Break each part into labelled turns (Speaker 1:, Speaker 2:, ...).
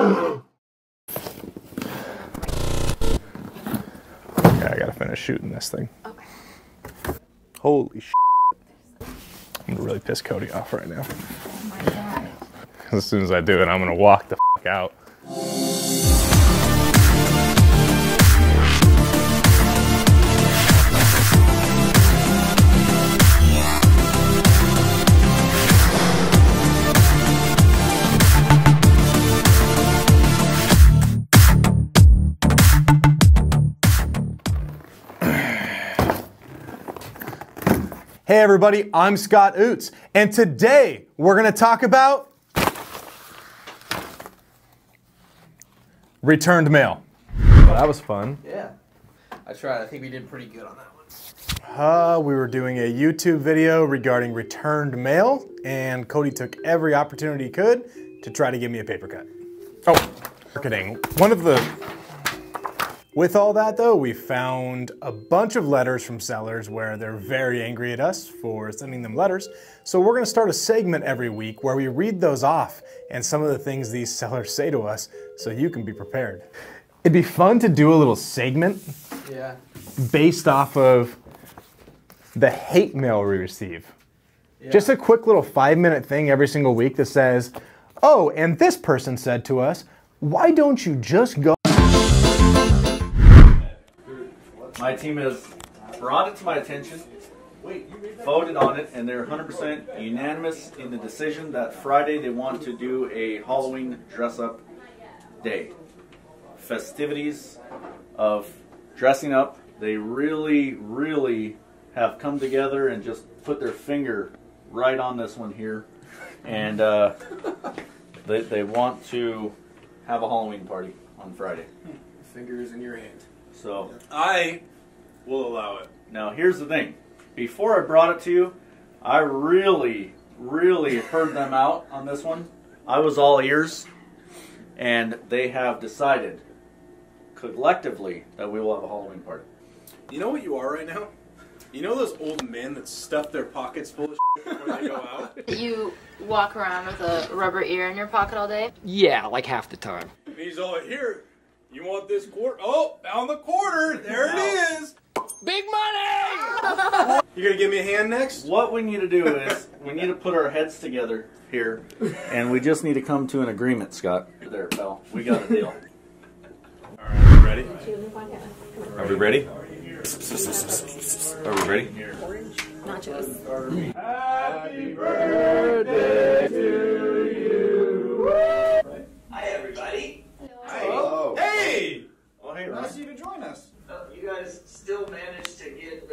Speaker 1: Okay, I gotta finish shooting this thing.
Speaker 2: Okay.
Speaker 1: Holy shit. I'm gonna really piss Cody off right now.
Speaker 2: Oh my God.
Speaker 1: As soon as I do it, I'm gonna walk the fuck out. Hey everybody, I'm Scott Oots, and today we're gonna talk about returned mail. Well, that was fun.
Speaker 3: Yeah, I tried. I think we did pretty good on that one.
Speaker 1: We were doing a YouTube video regarding returned mail, and Cody took every opportunity he could to try to give me a paper cut. Oh, marketing. With all that though, we found a bunch of letters from sellers where they're very angry at us for sending them letters. So we're gonna start a segment every week where we read those off and some of the things these sellers say to us so you can be prepared. It'd be fun to do a little segment based off of the hate mail we receive. Yeah. Just a quick little 5-minute thing every single week that says, oh, and this person said to us, why don't you just go?
Speaker 4: My team has brought it to my attention, voted on it, and they're 100% unanimous in the decision that Friday they want to do a Halloween dress-up day. Festivities of dressing up. They really, really have come together and just put their finger right on this one here. And they want to have a Halloween party on Friday.
Speaker 3: Fingers in your hand.
Speaker 4: So
Speaker 3: I will allow it.
Speaker 4: Now here's the thing. Before I brought it to you, I really, really heard them out on this one. I was all ears, and they have decided collectively that we will have a Halloween party.
Speaker 3: You know what you are right now? You know those old men that stuff their pockets full of shit before they go out?
Speaker 2: You walk around with a rubber ear in your pocket all day?
Speaker 5: Yeah, like half the time.
Speaker 3: And he's all here. You want this quarter? Oh, found the quarter. There it is.
Speaker 5: Big money!
Speaker 3: You gonna give me a hand next?
Speaker 4: What we need to do is we need to put our heads together here, and we just need to come to an agreement, Scott. You're there, pal. We got a deal.
Speaker 3: All right, you ready?
Speaker 6: Are we ready? Are we ready?
Speaker 2: Nachos.
Speaker 3: Happy birthday to you.
Speaker 7: Hi, everybody.
Speaker 3: Hi. Oh. Hey!
Speaker 4: Oh, hey,
Speaker 3: Nice of you to join us.
Speaker 7: You guys still managed to get,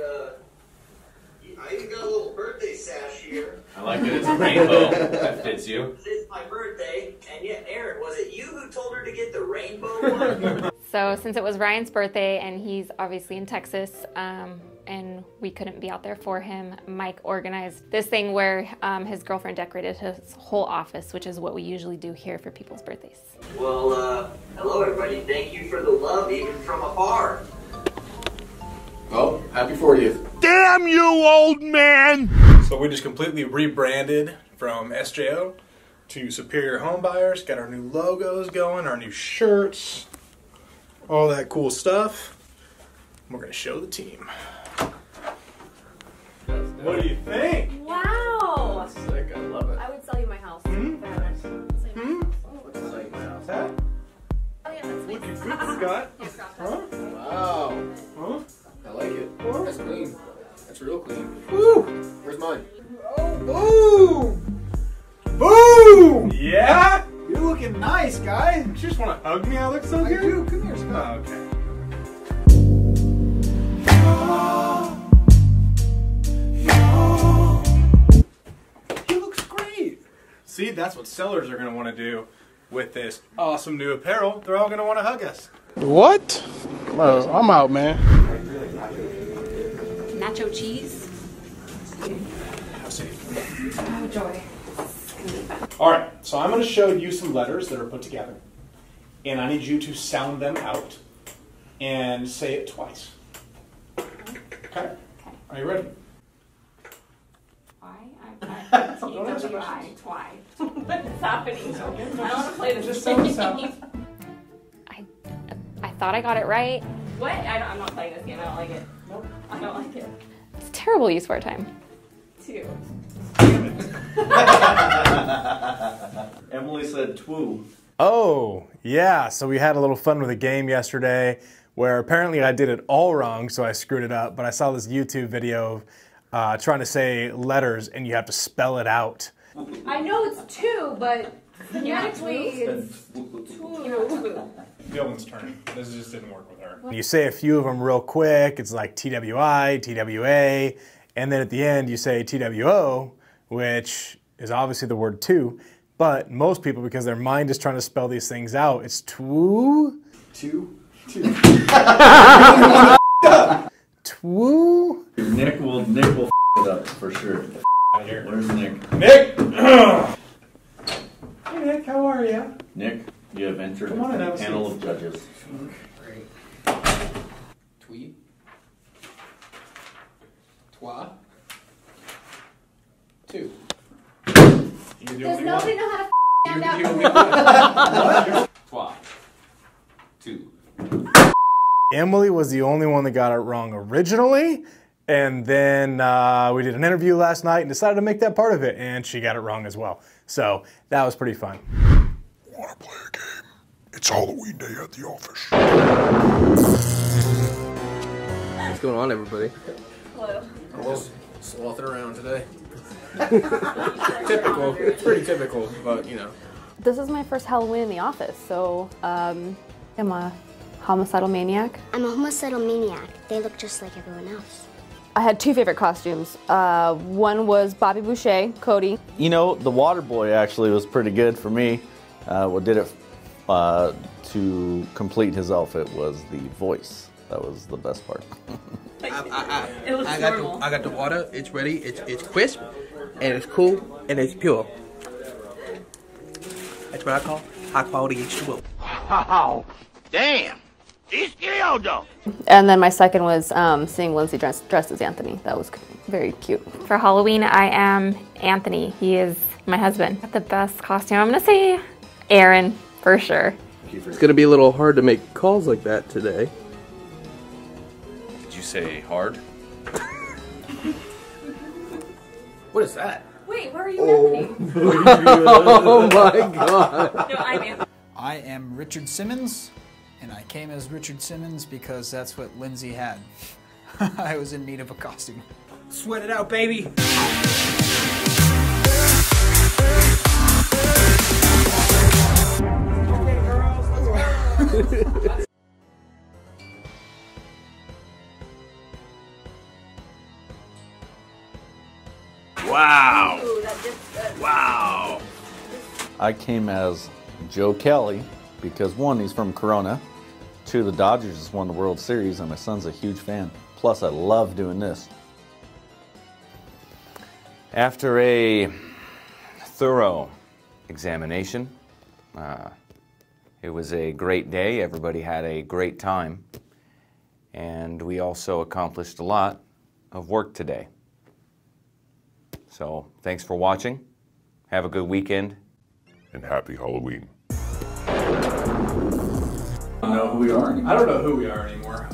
Speaker 7: I even got a little birthday sash here.
Speaker 6: I like that it's a rainbow. That fits you.
Speaker 7: It's my birthday, and yet, Aaron, was it you who told her to get the rainbow one?
Speaker 8: So since it was Ryan's birthday and he's obviously in Texas and we couldn't be out there for him, Mike organized this thing where his girlfriend decorated his whole office, which is what we usually do here for people's birthdays.
Speaker 7: Well, hello, everybody. Thank you for the love, even from afar.
Speaker 3: Well, happy 40th.
Speaker 1: Damn you, old man!
Speaker 3: So we just completely rebranded from SJO to Superior Home Buyers. Got our new logos going, our new shirts, all that cool stuff. We're going to show the team. What do you think?
Speaker 2: Wow!
Speaker 3: Sick, I love it.
Speaker 2: I would sell you my house.
Speaker 3: Hmm?
Speaker 2: Oh, yeah, that's
Speaker 3: Look at good, Scott. Huh?
Speaker 9: Wow.
Speaker 3: Huh?
Speaker 9: I like it. That's clean. That's real clean.
Speaker 3: Woo!
Speaker 9: Where's mine?
Speaker 3: Oh, boom! Boom! Yeah? You're looking nice, guy. You just want to hug me? I look so good? I do. Come here, Scott. Oh, okay. He looks great. See, that's what sellers are going to want to do with this awesome new apparel. They're all going to want to hug us.
Speaker 10: What? Well, I'm out, man.
Speaker 8: Nacho cheese. Oh, joy.
Speaker 3: All right, so I'm going to show you some letters that are put together, and I need you to sound them out and say it twice. Okay? Are you ready?
Speaker 8: Why? T-W-I, twi. What's happening? I don't want to play this
Speaker 3: so
Speaker 8: game. I thought I got it right. What? I'm not playing this game. I don't like it. Nope. I don't like it. It's a terrible use of our time. 2.
Speaker 4: Emily said twoo.
Speaker 1: Oh, yeah, so we had a little fun with a game yesterday where apparently I did it all wrong, so I screwed it up, but I saw this YouTube video of trying to say letters and you have to spell it out.
Speaker 2: I know it's 2, but phonetically it's
Speaker 3: 2. Dylan's turn. This just didn't work with her.
Speaker 1: You say a few of them real quick. It's like TWI, TWA, and then at the end you say TWO, which is obviously the word two, but most people, because their mind is trying to spell these things out, it's twoo.
Speaker 3: Two.
Speaker 1: Twoo.
Speaker 4: Nick will it up for sure. Where's Nick?
Speaker 3: Nick! Hey Nick, how are you?
Speaker 4: Nick, you have entered
Speaker 3: Come on in,
Speaker 4: a
Speaker 3: have a
Speaker 4: panel
Speaker 3: seat.
Speaker 4: of judges.
Speaker 9: Great. Tweet. Twa. 2.
Speaker 2: Does nobody know how to stand out?
Speaker 6: Twa. 2.
Speaker 1: Emily was the only one that got it wrong originally, and then we did an interview last night and decided to make that part of it, and she got it wrong as well. So that was pretty fun.
Speaker 10: Want to play a game? It's Halloween day at the office.
Speaker 9: What's going on, everybody?
Speaker 8: Hello.
Speaker 9: Just slothing around today. Typical. It's pretty typical, but you know.
Speaker 8: This is my first Halloween in the office, so I'm a homicidal maniac.
Speaker 11: I'm a homicidal maniac. They look just like everyone else.
Speaker 8: I had 2 favorite costumes. One was Bobby Boucher, Cody.
Speaker 4: You know, the water boy actually was pretty good for me. What did it to complete his outfit was the voice. That was the best part.
Speaker 9: I got the water. It's ready. It's crisp, and it's cool, and it's pure. That's what I call high quality H2O.
Speaker 5: Wow. Damn.
Speaker 8: And then my second was seeing Lindsay dressed as Anthony. That was very cute. For Halloween, I am Anthony. He is my husband. The best costume, I'm gonna say Aaron, for sure.
Speaker 9: It's gonna be a little hard to make calls like that today.
Speaker 6: Did you say hard?
Speaker 9: What is that?
Speaker 8: Wait, where are you, Anthony?
Speaker 9: Oh my god.
Speaker 8: No, I'm Anthony.
Speaker 12: I am Richard Simmons, and I came as Richard Simmons because that's what Lindsay had. I was in need of a costume.
Speaker 9: Sweat it out, baby.
Speaker 5: Wow. Wow.
Speaker 4: I came as Joe Kelly because 1, he's from Corona. 2, the Dodgers just won the World Series and my son's a huge fan. Plus, I love doing this.
Speaker 6: After a thorough examination, it was a great day. Everybody had a great time. And we also accomplished a lot of work today. So, thanks for watching. Have a good weekend.
Speaker 10: And happy Halloween.
Speaker 4: I don't know who we are anymore.
Speaker 3: I don't know who we are anymore.